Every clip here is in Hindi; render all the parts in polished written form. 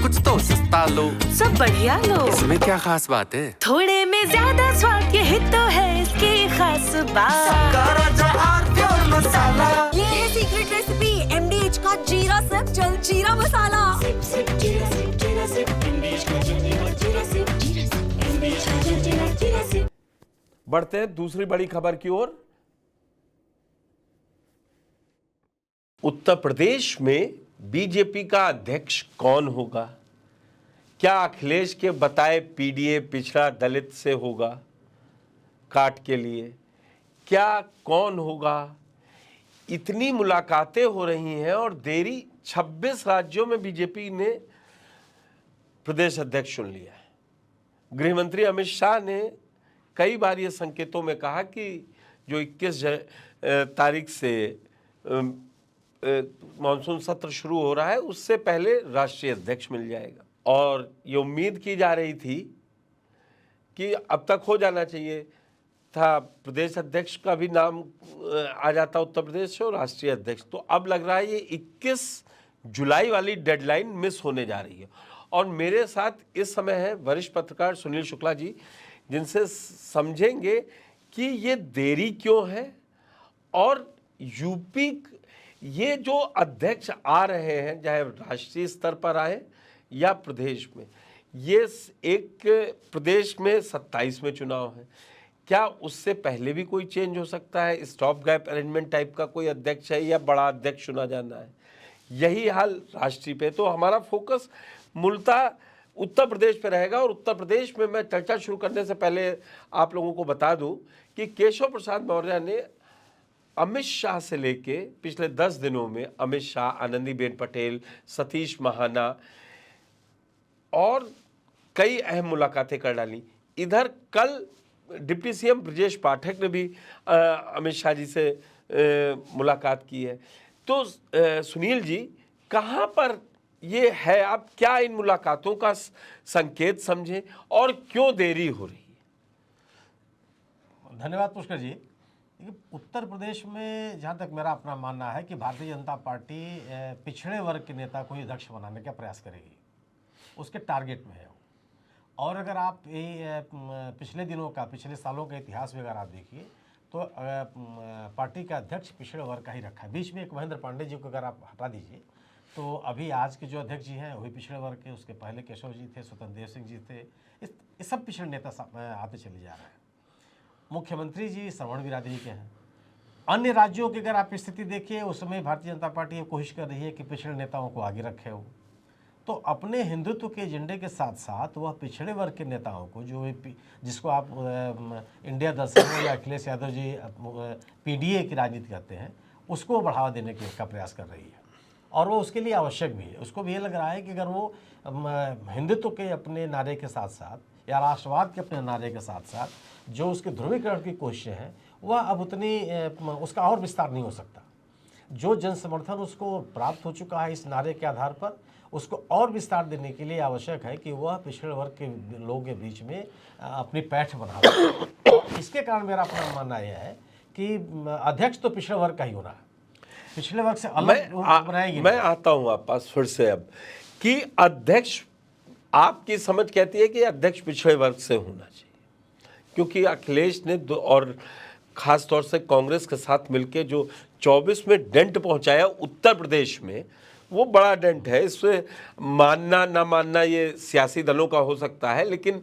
कुछ तो सस्ता लो, सब बढ़िया लो। इसमें क्या खास बात है? थोड़े में ज्यादा स्वाद, यही तो है इसकी खास बात। मसाला, ये है सीक्रेट रेसिपी MDH का जीरा सिप जल जीरा मसाला। बढ़ते हैं दूसरी बड़ी खबर की ओर। उत्तर प्रदेश में बीजेपी का अध्यक्ष कौन होगा? क्या अखिलेश के बताए पीडीए पिछड़ा दलित से होगा काट के लिए? क्या कौन होगा? इतनी मुलाकातें हो रही हैं और देरी 26 राज्यों में बीजेपी ने प्रदेश अध्यक्ष चुन लिया है। गृह मंत्री अमित शाह ने कई बार ये संकेतों में कहा कि जो 21 तारीख से मानसून सत्र शुरू हो रहा है उससे पहले राष्ट्रीय अध्यक्ष मिल जाएगा, और ये उम्मीद की जा रही थी कि अब तक हो जाना चाहिए था, प्रदेश अध्यक्ष का भी नाम आ जाता उत्तर प्रदेश से और राष्ट्रीय अध्यक्ष। तो अब लग रहा है ये 21 जुलाई वाली डेडलाइन मिस होने जा रही है। और मेरे साथ इस समय है वरिष्ठ पत्रकार सुनील शुक्ला जी, जिनसे समझेंगे कि ये देरी क्यों है और यूपी ये जो अध्यक्ष आ रहे हैं, चाहे राष्ट्रीय स्तर पर आए या प्रदेश में, ये एक प्रदेश में 27 में चुनाव है, क्या उससे पहले भी कोई चेंज हो सकता है? स्टॉप गैप अरेंजमेंट टाइप का कोई अध्यक्ष है या बड़ा अध्यक्ष चुना जाना है? यही हाल राष्ट्रीय पे। तो हमारा फोकस मूलतः उत्तर प्रदेश पे रहेगा। और उत्तर प्रदेश में मैं चर्चा शुरू करने से पहले आप लोगों को बता दूं कि केशव प्रसाद मौर्य ने अमित शाह से लेके पिछले 10 दिनों में अमित शाह, आनंदीबेन पटेल, सतीश महाना और कई अहम मुलाकातें कर डाली। इधर कल डिप्टी सीएम ब्रजेश पाठक ने भी अमित शाह जी से मुलाकात की है। तो सुनील जी, कहाँ पर ये है? आप क्या इन मुलाकातों का संकेत समझें और क्यों देरी हो रही है? धन्यवाद पुष्कर जी। उत्तर प्रदेश में जहाँ तक मेरा अपना मानना है कि भारतीय जनता पार्टी पिछड़े वर्ग के नेता को ही अध्यक्ष बनाने का प्रयास करेगी, उसके टारगेट में है। और अगर आप पिछले दिनों का, पिछले सालों का इतिहास भी अगर आप देखिए तो पार्टी का अध्यक्ष पिछड़े वर्ग का ही रखा है। बीच में एक महेंद्र पांडे जी को अगर आप हटा दीजिए तो अभी आज के जो अध्यक्ष जी हैं वही पिछड़े वर्ग के, उसके पहले केशव जी थे, स्वतंत्र देव सिंह जी थे, इस सब पिछड़े नेता आते चले जा रहे हैं। मुख्यमंत्री जी श्रवण बिरादरी के हैं। अन्य राज्यों की अगर आप स्थिति देखिए, उस समय भारतीय जनता पार्टी ये कोशिश कर रही है कि पिछड़े नेताओं को आगे रखे हो। तो अपने हिंदुत्व के एजेंडे के साथ साथ वह पिछड़े वर्ग के नेताओं को, जो जिसको आप इंडिया दर्शन या अखिलेश यादव जी पीडीए की राजनीति करते हैं, उसको बढ़ावा देने का प्रयास कर रही है। और वो उसके लिए आवश्यक भी है। उसको भी ये लग रहा है कि अगर वो हिंदुत्व के अपने नारे के साथ साथ या राष्ट्रवाद के अपने नारे के साथ साथ जो उसके ध्रुवीकरण की कोशिशें हैं, वह अब उतनी उसका और विस्तार नहीं हो सकता। जो जन समर्थन उसको प्राप्त हो चुका है इस नारे के आधार पर, उसको और विस्तार देने के लिए आवश्यक है कि वह पिछड़े वर्ग के लोगों के बीच में अपनी पैठ बना रहे। और इसके कारण मेरा अपना मानना यह है कि अध्यक्ष तो पिछड़े वर्ग का ही होना है, पिछले वर्ग से अलग बनाएगी। मैं आता हूँ आप पास फिर से अब कि अध्यक्ष, आपकी समझ कहती है कि अध्यक्ष पिछड़े वर्ग से होना चाहिए, क्योंकि अखिलेश ने और खास तौर से कांग्रेस के साथ मिलकर जो 24 में डेंट पहुंचाया उत्तर प्रदेश में, वो बड़ा डेंट है। इससे मानना ना मानना ये सियासी दलों का हो सकता है, लेकिन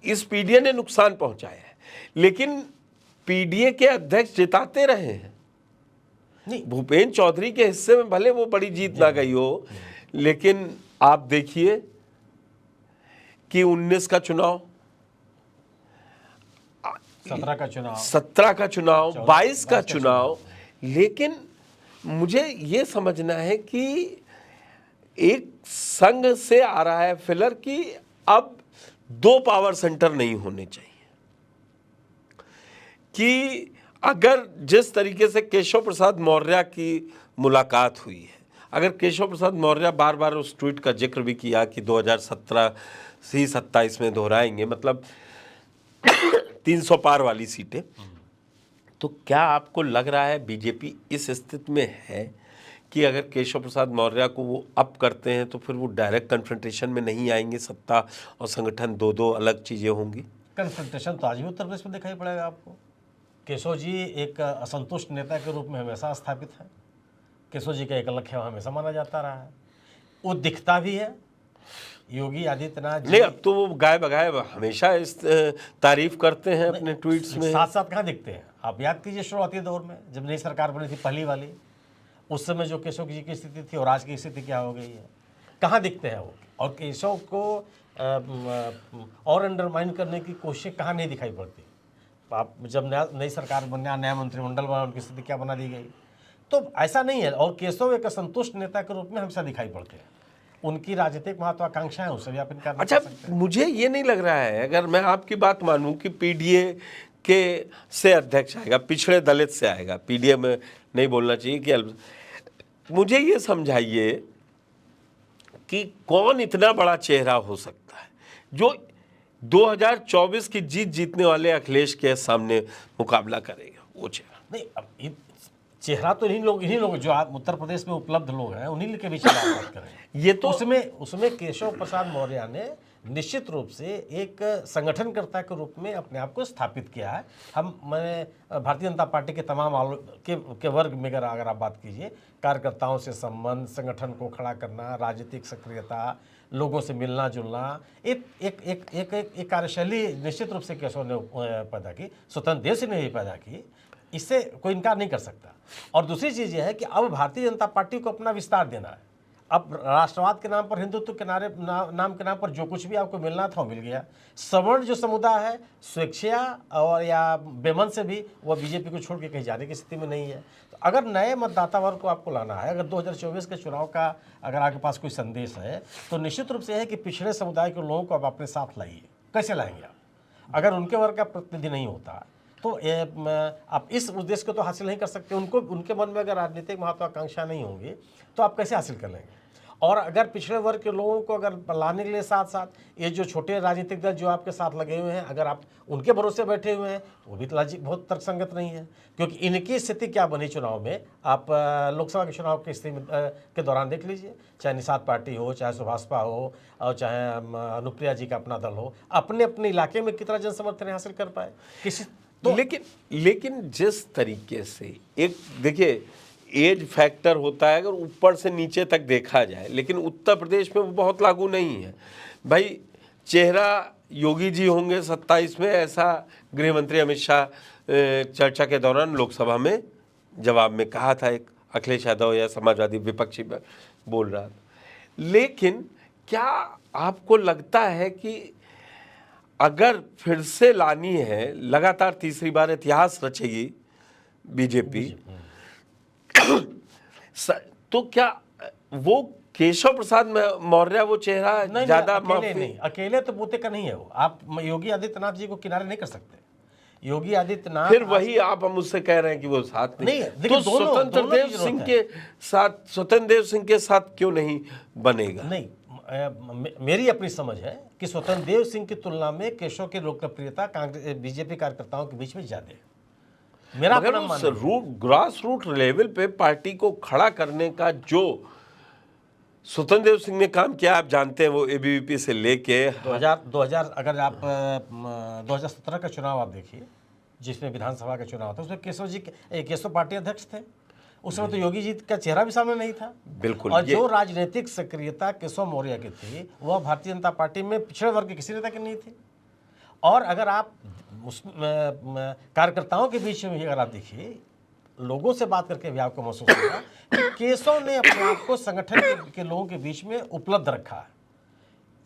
इस पीडीए ने नुकसान पहुंचाया है। लेकिन पीडीए के अध्यक्ष जिताते रहे हैं। भूपेंद्र चौधरी के हिस्से में भले वो बड़ी जीत ना गई हो, लेकिन आप देखिए कि 19 का चुनाव, 17 का चुनाव, 17 का चुनाव, 22 का चुनाव। लेकिन मुझे ये समझना है कि एक संघ से आ रहा है फिलर कि अब 2 पावर सेंटर नहीं होने चाहिए। कि अगर जिस तरीके से केशव प्रसाद मौर्य की मुलाकात हुई है, अगर केशव प्रसाद मौर्य बार बार उस ट्वीट का जिक्र भी किया कि 2017 से 27 में दोहराएंगे, मतलब 300 पार वाली सीटें, तो क्या आपको लग रहा है बीजेपी इस स्थिति में है कि अगर केशव प्रसाद मौर्य को वो अप करते हैं तो फिर वो डायरेक्ट कन्फ्रंटेशन में नहीं आएंगे, सत्ता और संगठन दो अलग चीज़ें होंगी। कन्फ्रंटेशन तो आज भी उत्तर प्रदेश में दिखाई पड़ेगा आपको। केशव जी एक असंतुष्ट नेता के रूप में हमेशा स्थापित है। केशव जी का एक लक्ष्य हमेशा माना जाता रहा है, वो दिखता भी है। योगी आदित्यनाथ जी नहीं, अब तो वो गाय बगाए हमेशा इस तारीफ करते हैं अपने ट्वीट्स में। साथ साथ कहाँ दिखते हैं? आप याद कीजिए शुरुआती दौर में जब नई सरकार बनी थी पहली वाली, उस समय जो केशव जी की स्थिति थी और आज की स्थिति क्या हो गई है, कहाँ दिखते हैं वो? और केशव को और अंडरमाइन करने की कोशिश कहाँ नहीं दिखाई पड़ती। आप जब नई सरकार बना, नया मंत्रिमंडल बना, उनकी स्थिति क्या बना दी गई। तो ऐसा नहीं है। और केशव एक असंतुष्ट नेता के रूप में हमेशा दिखाई पड़ते हैं। उनकी राजनीतिक महत्वाकांक्षाएं उससे भी आप इनकार नहीं कर सकते। अच्छा, मुझे ये नहीं लग रहा है, अगर मैं आपकी बात मानूं कि पीडीए के से अध्यक्ष आएगा, पिछड़े दलित से आएगा, पीडीए में नहीं बोलना चाहिए कि मुझे ये समझाइए कि कौन इतना बड़ा चेहरा हो सकता है जो 2024 की जीत जीतने वाले अखिलेश के सामने मुकाबला करेगा। वो चेहरा नहीं, अब चेहरा तो इन्हीं लोग जो आप उत्तर प्रदेश में उपलब्ध लोग हैं उन्हीं के बीच में बात करें। ये तो उसमें केशव प्रसाद मौर्य ने निश्चित रूप से एक संगठनकर्ता के रूप में अपने आप को स्थापित किया है। मैंने भारतीय जनता पार्टी के तमाम के वर्ग में अगर आप बात कीजिए, कार्यकर्ताओं से संबंध, संगठन को खड़ा करना, राजनीतिक सक्रियता, लोगों से मिलना जुलना, एक कार्यशैली निश्चित रूप से केशव ने पैदा की, स्वतंत्र देव सिंह ने भी पैदा की। इससे कोई इनकार नहीं कर सकता। और दूसरी चीज़ यह है कि अब भारतीय जनता पार्टी को अपना विस्तार देना है। अब राष्ट्रवाद के नाम पर, हिंदुत्व के नाम के नाम पर जो कुछ भी आपको मिलना था वो मिल गया। सवर्ण जो समुदाय है स्वेच्छा और या बेमन से भी वह बीजेपी को छोड़ के कहीं जाने की स्थिति में नहीं है। तो अगर नए मतदाता वर्ग को आपको लाना है, अगर 2024 के चुनाव का अगर आपके पास कोई संदेश है, तो निश्चित रूप से है कि पिछड़े समुदाय के लोगों को आप अपने साथ लाइए। कैसे लाएंगे आप? अगर उनके वर्ग का प्रतिनिधि नहीं होता तो आप इस उद्देश्य को तो हासिल नहीं कर सकते। उनके मन में अगर राजनीतिक महत्वाकांक्षा नहीं होंगी तो आप कैसे हासिल कर लेंगे? और अगर पिछड़े वर्ग के लोगों को अगर लाने के लिए साथ साथ ये जो छोटे राजनीतिक दल जो आपके साथ लगे हुए हैं, अगर आप उनके भरोसे बैठे हुए हैं, वो भी बहुत तर्कसंगत नहीं है। क्योंकि इनकी स्थिति क्या बनी चुनाव में, आप लोकसभा के चुनाव की स्थिति के दौरान देख लीजिए, चाहे निषाद पार्टी हो, चाहे सुभाषपा हो, और चाहे अनुप्रिया जी का अपना दल हो, अपने अपने इलाके में कितना जन समर्थन हासिल कर पाए किसी तो लेकिन जिस तरीके से एक देखिए एज फैक्टर होता है अगर ऊपर से नीचे तक देखा जाए, लेकिन उत्तर प्रदेश में वो बहुत लागू नहीं है भाई। चेहरा योगी जी होंगे 27 में, ऐसा गृह मंत्री अमित शाह चर्चा के दौरान लोकसभा में जवाब में कहा था। एक अखिलेश यादव या समाजवादी विपक्षी बोल रहा था। लेकिन क्या आपको लगता है कि अगर फिर से लानी है, लगातार तीसरी बार इतिहास रचेगी बीजेपी, तो क्या वो केशव प्रसाद मौर्य वो चेहरा ज्यादा अकेले तो बूते का नहीं है वो। आप योगी आदित्यनाथ जी को किनारे नहीं कर सकते। योगी आदित्यनाथ फिर वही आप मुझसे कह रहे हैं कि वो साथ नहीं, तो स्वतंत्र देव सिंह के साथ, स्वतंत्र देव सिंह के साथ क्यों नहीं बनेगा? नहीं, मेरी अपनी समझ है कि स्वतंत्र देव सिंह की तुलना में केशव की लोकप्रियता कांग्रेस बीजेपी कार्यकर्ताओं के बीच में ज्यादा है। मेरा मगर उस ग्रास रूट लेवल पे पार्टी को खड़ा करने का जो स्वतंत्र देव सिंह ने काम किया, आप जानते हैं, वो एबीवीपी से लेके 2000 अगर आप 2017 का चुनाव आप देखिए, जिसमें विधानसभा का चुनाव था, उसमें केशव पार्टी अध्यक्ष थे। उस समय तो योगी जी का चेहरा भी सामने नहीं था। बिल्कुल। और जो राजनीतिक सक्रियता केशव मौर्य की थी वह भारतीय जनता पार्टी में पिछड़े वर्ग के किसी नेता की नहीं थी। और अगर आप उस कार्यकर्ताओं के बीच में अगर आप देखिए, लोगों से बात करके भी आपको महसूस होगा कि केशव ने अपने आप को संगठन के लोगों के बीच में उपलब्ध रखा है,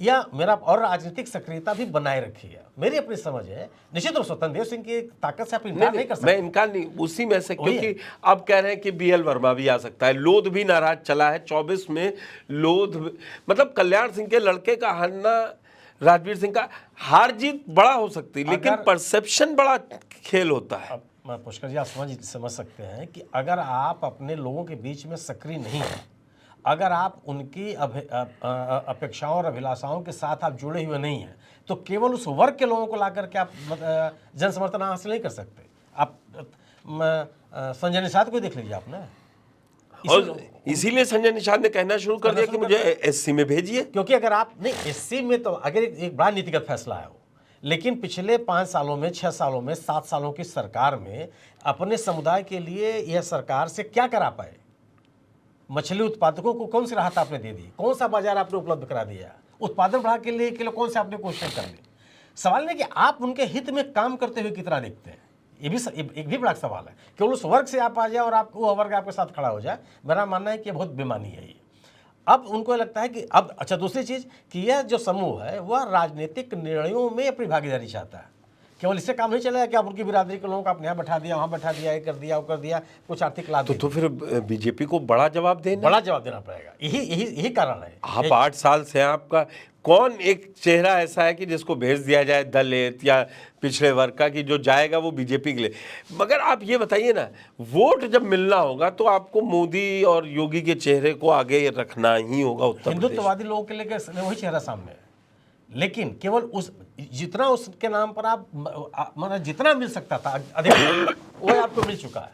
या मेरा और राजनीतिक सक्रियता भी बनाए रखी है। मेरी अपनी समझ है। निश्चित रूप से स्वतंत्र देव सिंह की ताकत से आप इनकार नहीं कर सकते। मैं इनकार नहीं, उसी में से, क्योंकि आप कह रहे हैं कि बीएल वर्मा भी आ सकता है। लोध भी नाराज चला है 24 में। लोध मतलब कल्याण सिंह के लड़के का हारना, राजवीर सिंह का हार जीत बड़ा हो सकती है, लेकिन परसेप्शन बड़ा खेल होता है। पुष्कर जी, आप समझ सकते हैं कि अगर आप अपने लोगों के बीच में सक्रिय नहीं हैं, अगर आप उनकी अपेक्षाओं और अभिलाषाओं के साथ आप जुड़े हुए नहीं हैं, तो केवल उस वर्ग के लोगों को ला करके आप जन समर्थन हासिल नहीं कर सकते। आप संजय निषाद को देख लीजिए आपने, और इसीलिए संजय निषाद ने कहना शुरू कर दिया कि मुझे एससी में भेजिए। क्योंकि अगर आप नहीं, एससी में तो अगर एक बड़ा नीतिगत फैसला है वो, लेकिन पिछले 5 सालों में, 6 सालों में, 7 सालों की सरकार में अपने समुदाय के लिए यह सरकार से क्या करा पाए? मछली उत्पादकों को कौन सी राहत आपने दे दी? कौन सा बाजार आपने उपलब्ध करा दिया? उत्पादन बढ़ा के लिए कौन से आपने कोशिश कर ली? सवाल नहीं कि आप उनके हित में काम करते हुए कितना दिखते हैं, ये भी एक भी बड़ा सवाल है। केवल उस वर्ग से आप आ जाए और आप वो वर्ग आपके साथ खड़ा हो जाए, मेरा मानना है कि बहुत बेईमानी है ये। अब उनको लगता है कि अब अच्छा, दूसरी चीज़ कि यह जो समूह है वह राजनीतिक निर्णयों में अपनी भागीदारी चाहता है। केवल इससे काम नहीं चलेगा कि आप उनकी बिरादरी के लोगों को आपने यहाँ बैठा दिया, वहाँ बैठा दिया, ये कर दिया, वो कर दिया, कुछ आर्थिक लाभ। तो फिर बीजेपी को बड़ा जवाब देना पड़ेगा। यही कारण है। आप 8 साल से आपका कौन एक चेहरा ऐसा है कि जिसको भेज दिया जाए दलित या पिछड़े वर्ग का, कि जो जाएगा वो बीजेपी के लिए? मगर आप ये बताइए ना, वोट जब मिलना होगा तो आपको मोदी और योगी के चेहरे को आगे रखना ही होगा। उत्तर हिंदुत्ववादी लोगों के लिए वही चेहरा सामने है, लेकिन केवल उस जितना उसके नाम पर आप मतलब जितना मिल सकता था अधिक वो आपको मिल चुका है।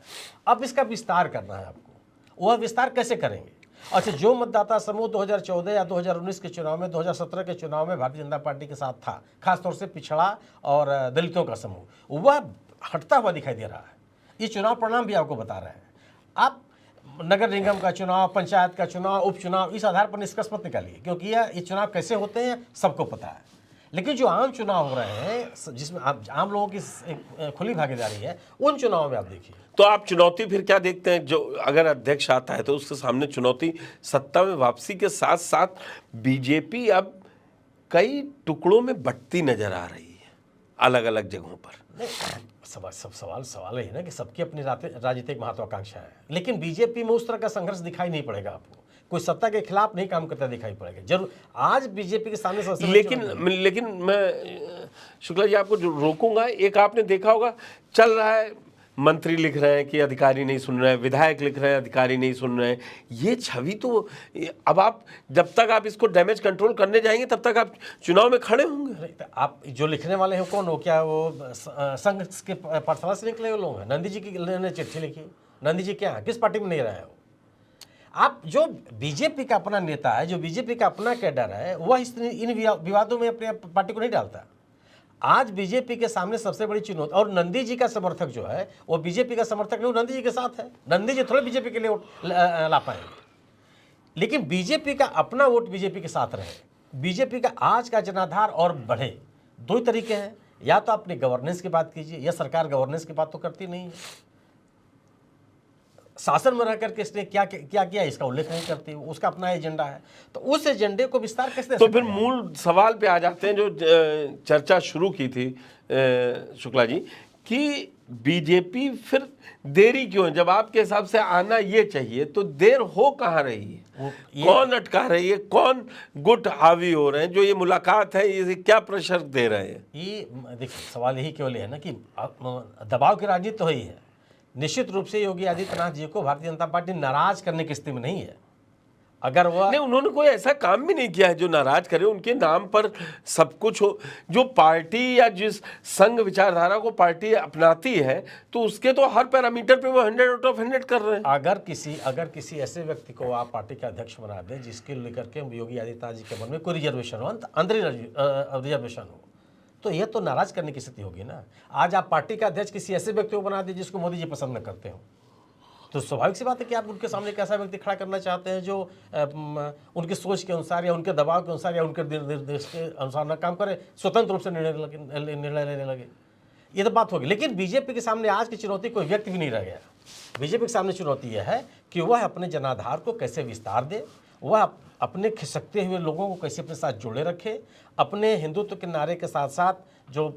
अब इसका विस्तार करना है आपको। वह विस्तार कैसे करेंगे? अच्छा, जो मतदाता समूह 2014 या 2019 के चुनाव में, 2017 के चुनाव में भारतीय जनता पार्टी के साथ था, खासतौर से पिछड़ा और दलितों का समूह, वह हटता हुआ दिखाई दे रहा है। ये चुनाव परिणाम भी आपको बता रहे हैं। आप नगर निगम का चुनाव, पंचायत का चुनाव, उपचुनाव, इस आधार पर निष्कर्ष मत निकालिए, क्योंकि ये चुनाव कैसे होते हैं सबको पता है। लेकिन जो आम चुनाव हो रहे हैं जिसमें आम लोगों की खुली भागीदारी है, उन चुनावों में आप देखिए। तो आप चुनौती फिर क्या देखते हैं? जो अगर अध्यक्ष आता है तो उसके सामने चुनौती सत्ता में वापसी के साथ साथ बीजेपी अब कई टुकड़ों में बंटती नजर आ रही है अलग अलग जगहों पर। सवाल है ना कि सबकी अपनी राजनीतिक महत्वाकांक्षा है, लेकिन बीजेपी में उस तरह का संघर्ष दिखाई नहीं पड़ेगा आपको। कोई सत्ता के खिलाफ नहीं काम करता दिखाई पड़ेगा। जरूर आज बीजेपी के सामने सबसे लेकिन मैं शुक्ला जी आपको जो रोकूंगा, एक आपने देखा होगा चल रहा है, मंत्री लिख रहे हैं कि अधिकारी नहीं सुन रहे हैं, विधायक लिख रहे हैं अधिकारी नहीं सुन रहे हैं। ये छवि तो अब आप जब तक आप इसको डैमेज कंट्रोल करने जाएंगे तब तक आप चुनाव में खड़े होंगे। आप जो लिखने वाले हैं कौन हो? क्या वो संघ के पाठशाला से निकले हुए लोग हैं? नंदी जी की चिट्ठी लिखी, नंदी जी क्या किस पार्टी में नहीं रहे हो आप? जो बीजेपी का अपना नेता है, जो बीजेपी का अपना कैडर है, वह इन विवादों में अपने पार्टी को नहीं डालता। आज बीजेपी के सामने सबसे बड़ी चुनौती, और नंदी जी का समर्थक जो है वो बीजेपी का समर्थक नहीं, वो नंदी जी के साथ है। नंदी जी थोड़े बीजेपी के लिए वोट ला पाएंगे, लेकिन बीजेपी का अपना वोट बीजेपी के साथ रहे, बीजेपी का आज का जनाधार और बढ़े। दो ही तरीके हैं, या तो अपनी गवर्नेंस की बात कीजिए, या सरकार गवर्नेंस की बात तो करती नहीं है। शासन में रह करके इसने क्या किया इसका उल्लेख नहीं करती, उसका अपना एजेंडा है। तो उस एजेंडे को विस्तार कैसे? तो फिर मूल सवाल पे आ जाते हैं जो चर्चा शुरू की थी शुक्ला जी, कि बीजेपी फिर देरी क्यों है? जब आपके हिसाब से आना ये चाहिए तो देर हो कहाँ रही है? कौन अटका रही है? कौन गुट हावी हो रहे हैं? जो ये मुलाकात है ये क्या प्रेशर दे रहे हैं? ये देखिए, सवाल यही केवल है ना कि दबाव की राजनीति तो ही है। निश्चित रूप से योगी आदित्यनाथ जी को भारतीय जनता पार्टी नाराज करने की स्थिति में नहीं है। अगर वह नहीं, उन्होंने कोई ऐसा काम भी नहीं किया है जो नाराज करे। उनके नाम पर सब कुछ हो। जो पार्टी या जिस संघ विचारधारा को पार्टी अपनाती है तो उसके तो हर पैरामीटर पे वो 100 आउट ऑफ 100 कर रहे हैं। अगर किसी ऐसे व्यक्ति को आप पार्टी का अध्यक्ष बना दें जिसके लेकर के योगी आदित्यनाथ जी के मन में कोई रिजर्वेशन हो, अंदर रिजर्वेशन हो, तो यह तो नाराज करने की स्थिति होगी ना। आज आप पार्टी का अध्यक्ष किसी ऐसे व्यक्ति को बना दीजिए जिसको मोदी जी पसंद न करते हो, तो स्वाभाविक सी बात है कि आप उनके सामने एक ऐसा व्यक्ति खड़ा करना चाहते हैं जो उनकी सोच के अनुसार या उनके दबाव के अनुसार या उनके निर्देश के अनुसार न काम करे, स्वतंत्र रूप से निर्णय लेने लगे। ये तो बात होगी। लेकिन बीजेपी के सामने आज की चुनौती कोई व्यक्ति भी नहीं रह गया। बीजेपी के सामने चुनौती यह है कि वह अपने जनाधार को कैसे विस्तार दे, वह अपने खिसकते हुए लोगों को कैसे अपने साथ जोड़े रखे, अपने हिंदुत्व के नारे के साथ साथ जो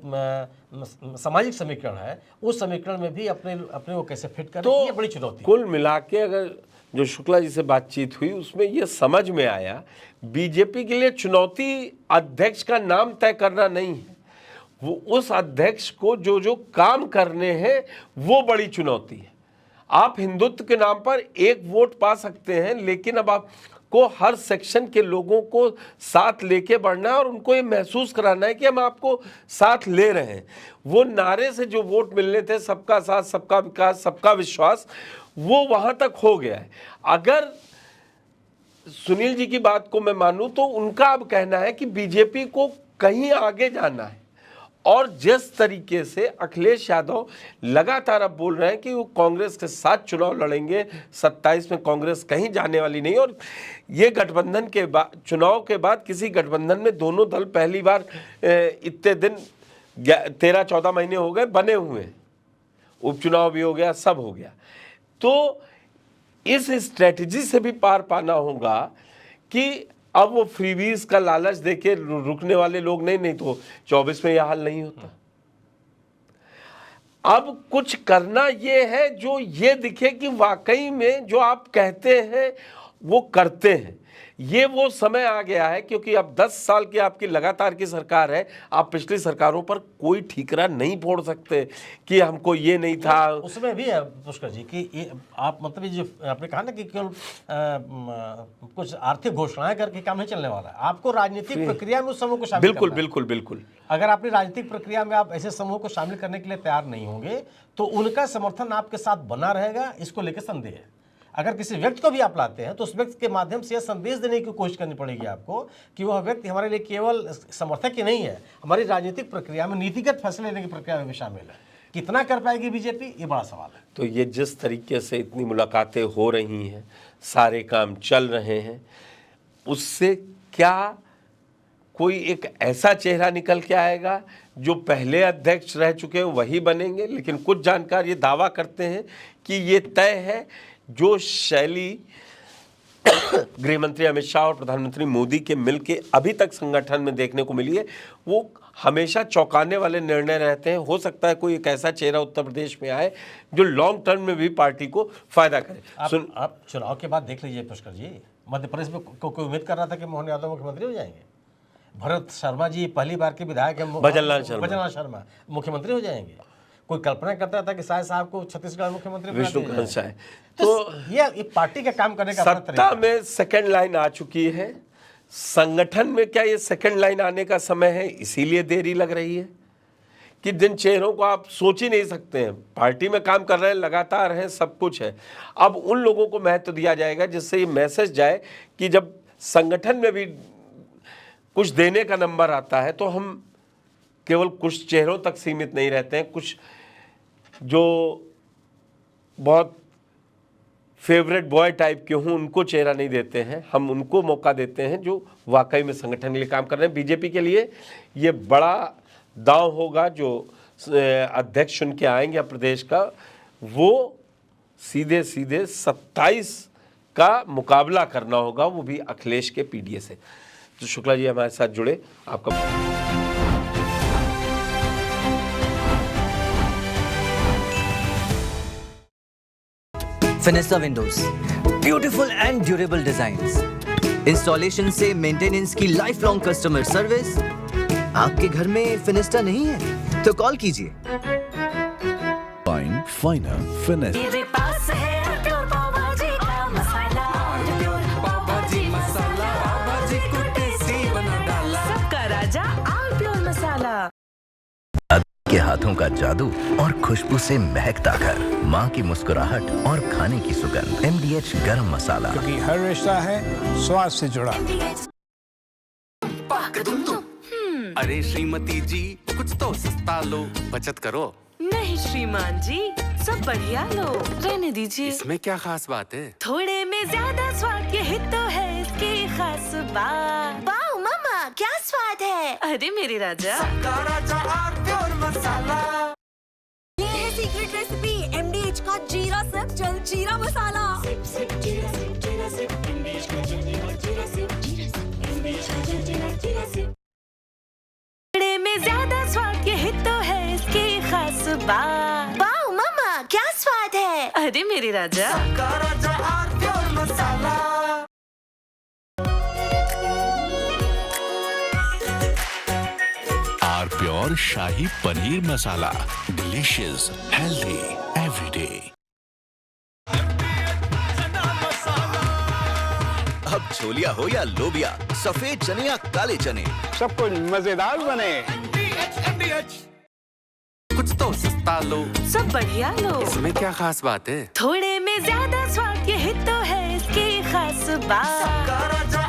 सामाजिक समीकरण है उस समीकरण में भी अपने को कैसे फिट करे। तो ये बड़ी चुनौती। कुल मिला के अगर जो शुक्ला जी से बातचीत हुई उसमें ये समझ में आया, बीजेपी के लिए चुनौती अध्यक्ष का नाम तय करना नहीं है, वो उस अध्यक्ष को जो काम करने हैं वो बड़ी चुनौती है। आप हिंदुत्व के नाम पर एक वोट पा सकते हैं, लेकिन अब आप को हर सेक्शन के लोगों को साथ लेके बढ़ना है और उनको ये महसूस कराना है कि हम आपको साथ ले रहे हैं। वो नारे से जो वोट मिलने थे, सबका साथ, सबका विकास, सबका विश्वास, वो वहाँ तक हो गया है। अगर सुनील जी की बात को मैं मानूं तो उनका अब कहना है कि बीजेपी को कहीं आगे जाना है, और जिस तरीके से अखिलेश यादव लगातार अब बोल रहे हैं कि वो कांग्रेस के साथ चुनाव लड़ेंगे, 27 में कांग्रेस कहीं जाने वाली नहीं, और ये गठबंधन के बाद, चुनाव के बाद किसी गठबंधन में दोनों दल पहली बार इतने दिन 13-14 महीने हो गए बने हुए, उपचुनाव भी हो गया, सब हो गया। तो इस स्ट्रेटजी से भी पार पाना होगा कि अब वो फ्रीबीज का लालच देके रुकने वाले लोग नहीं तो 24 में यह हाल नहीं होता। अब कुछ करना ये है जो ये दिखे कि वाकई में जो आप कहते हैं वो करते हैं। ये वो समय आ गया है, क्योंकि अब 10 साल की आपकी लगातार की सरकार है, आप पिछली सरकारों पर कोई ठीकरा नहीं फोड़ सकते कि हमको ये नहीं था। उसमें भी है पुष्कर जी कि ये आप मतलब ये जो आपने कहा ना कि केवल कुछ आर्थिक घोषणाएं करके काम नहीं चलने वाला है, आपको राजनीतिक प्रक्रिया में उस समूह को शामिल बिल्कुल करना है। बिल्कुल बिल्कुल। अगर अपनी राजनीतिक प्रक्रिया में आप ऐसे समूह को शामिल करने के लिए तैयार नहीं होंगे तो उनका समर्थन आपके साथ बना रहेगा, इसको लेकर संदेह है। अगर किसी व्यक्ति को भी आप लाते हैं तो उस व्यक्ति के माध्यम से यह संदेश देने की कोशिश करनी पड़ेगी आपको कि वह व्यक्ति हमारे लिए केवल समर्थक ही नहीं है, हमारी राजनीतिक प्रक्रिया में नीतिगत फैसले लेने की प्रक्रिया में भी शामिल है। कितना कर पाएगी बीजेपी, ये बड़ा सवाल है। तो ये जिस तरीके से इतनी मुलाकातें हो रही हैं, सारे काम चल रहे हैं, उससे क्या कोई एक ऐसा चेहरा निकल के आएगा जो पहले अध्यक्ष रह चुके हैं वही बनेंगे? लेकिन कुछ जानकार ये दावा करते हैं कि ये तय है, जो शैली गृह मंत्री अमित शाह और प्रधानमंत्री मोदी के मिलके अभी तक संगठन में देखने को मिली है, वो हमेशा चौंकाने वाले निर्णय रहते हैं। हो सकता है कोई एक ऐसा चेहरा उत्तर प्रदेश में आए जो लॉन्ग टर्म में भी पार्टी को फायदा करे। आप चुनाव के बाद देख लीजिए पुष्कर जी, मध्य प्रदेश में कोई उम्मीद कर रहा था कि मोहन यादव मुख्यमंत्री हो जाएंगे? भरत शर्मा जी पहली बार के विधायक हैं, भजनलाल शर्मा मुख्यमंत्री हो जाएंगे। कोई कल्पना करता था कि शायद साहब को छत्तीसगढ़ मुख्यमंत्री विष्णु शाह। तो ये पार्टी का काम करने का सत्ता में सेकंड लाइन आ चुकी है, संगठन में क्या ये सेकंड लाइन आने का समय है? इसीलिए देरी लग रही है कि जिन चेहरों को आप सोच ही नहीं सकते हैं, पार्टी में काम कर रहे हैं, लगातार हैं, सब कुछ है, अब उन लोगों को महत्व दिया जाएगा जिससे ये मैसेज जाए कि जब संगठन में भी कुछ देने का नंबर आता है तो हम केवल कुछ चेहरों तक सीमित नहीं रहते हैं। कुछ जो बहुत फेवरेट बॉय टाइप के हों उनको चेहरा नहीं देते हैं, हम उनको मौका देते हैं जो वाकई में संगठन के लिए काम कर रहे हैं। बीजेपी के लिए ये बड़ा दांव होगा, जो अध्यक्ष चुन के आएंगे प्रदेश का, वो सीधे सीधे 27 का मुकाबला करना होगा, वो भी अखिलेश के पीडीए से। तो शुक्ला जी हमारे साथ जुड़े, आपका Finista windows, beautiful and durable designs, installation से मेंटेनेंस की लाइफ लॉन्ग कस्टमर सर्विस। आपके घर में फिनिस्टा नहीं है तो कॉल कीजिए। Finer finish. मेरे पास है प्योर पाव भाजी का मसाला, प्योर पाव भाजी मसाला, पाव भाजी को टेस्टी बना डाला, सबका राजा आल प्योर मसाला। के हाथों का जादू और खुशबू से महकता घर, माँ की मुस्कुराहट और खाने की सुगंध। MDH गरम मसाला, क्योंकि हर रिश्ता है स्वाद से जुड़ा। अरे श्रीमती जी, कुछ तो सस्ता लो, बचत करो। नहीं श्रीमान जी, सब बढ़िया लो, रहने दीजिए। इसमें क्या खास बात है? थोड़े में ज्यादा स्वाद, यही तो है इसकी खास बात। वाओ मामा, क्या स्वाद है। अरे मेरे राजा, ये है सीक्रेट रेसिपी MDH का जीरा सिर्फ जलजीरा मसाला। थोड़े में ज्यादा स्वाद, यही तो है इसकी खास बात। वाओ मामा, क्या स्वाद है। अरे मेरे राजा, आर प्योर शाही paneer masala, delicious, healthy everyday. अब छोलिया हो या लोबिया, सफेद चने या काले चने, सब कुछ मजेदार बने। कुछ तो सस्ता लो, सब बढ़िया लो। इसमें क्या खास बात है? थोड़े में ज्यादा स्वाद, यही तो है इसकी खास बात।